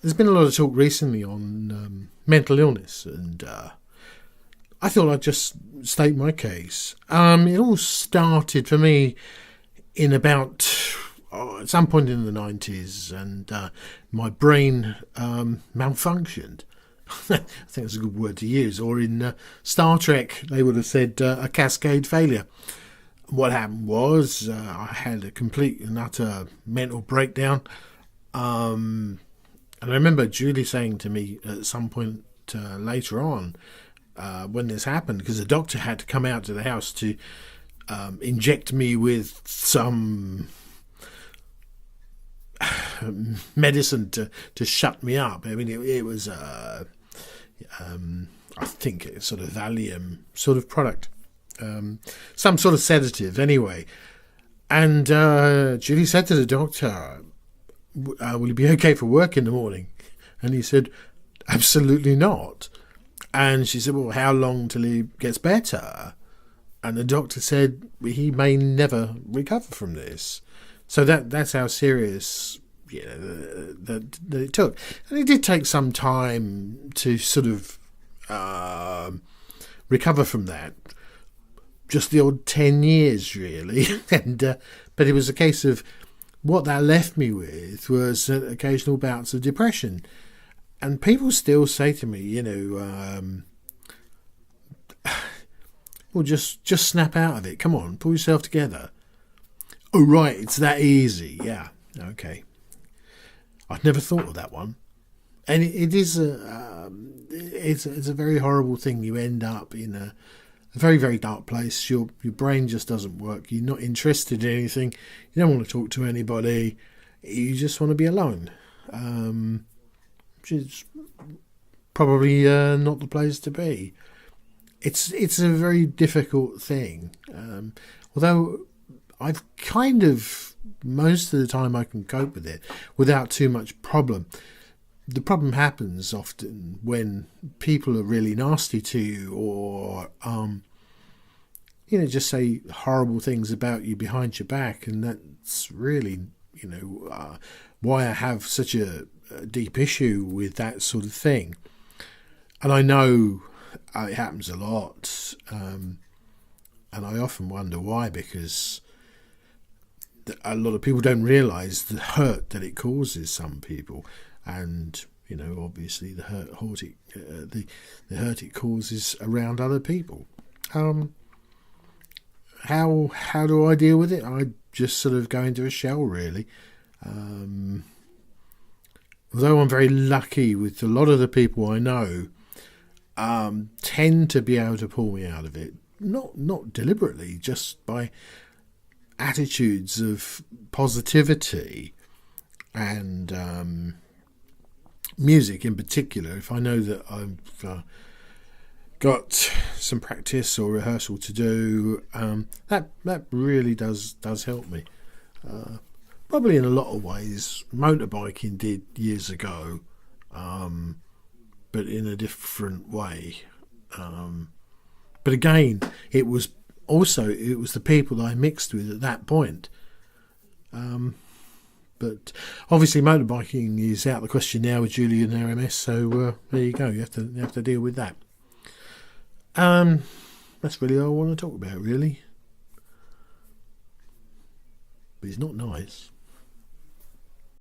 There's been a lot of talk recently on mental illness, and I thought I'd just state my case. It all started for me in about at some point in the 90s, and my brain malfunctioned. I think that's a good word to use. Or in Star Trek, they would have said a cascade failure. What happened was I had a complete and utter mental breakdown. And I remember Julie saying to me at some point later on when this happened, because the doctor had to come out to the house to inject me with some medicine to shut me up. I mean, it was, I think, it's sort of Valium sort of product, some sort of sedative anyway. And Julie said to the doctor, will you be okay for work in the morning? And he said, absolutely not. And she said, well, how long till he gets better? And the doctor said he may never recover from this. So that's how serious that it took. And it did take some time to sort of recover from that. Just the odd 10 years, really. And but it was a case of what that left me with was occasional bouts of depression. And people still say to me, well, just snap out of it. Come on, pull yourself together. Oh, right, it's that easy. Yeah, okay. I'd never thought of that one. And it is it's a very horrible thing. You end up in a very, very dark place. Your brain just doesn't work. You're not interested in anything. You don't want to talk to anybody. You just want to be alone, which is probably not the place to be. It's a very difficult thing. Although I've kind of, most of the time I can cope with it without too much problem. The problem happens often when people are really nasty to you, or just say horrible things about you behind your back, and that's really why I have such a deep issue with that sort of thing. And I know it happens a lot, and I often wonder why, because a lot of people don't realise the hurt that it causes some people. And obviously the hurt it causes around other people. How do I deal with it? I just sort of go into a shell, really. Although I'm very lucky with a lot of the people I know, tend to be able to pull me out of it. Not deliberately, just by attitudes of positivity and music in particular. If I know that I've got some practice or rehearsal to do, that really does help me. Probably in a lot of ways motorbiking did years ago, but in a different way. But again, it was the people that I mixed with at that point. But obviously motorbiking is out of the question now with Julian RMS, so there you go. You have to deal with that. That's really all I want to talk about, really. But it's not nice.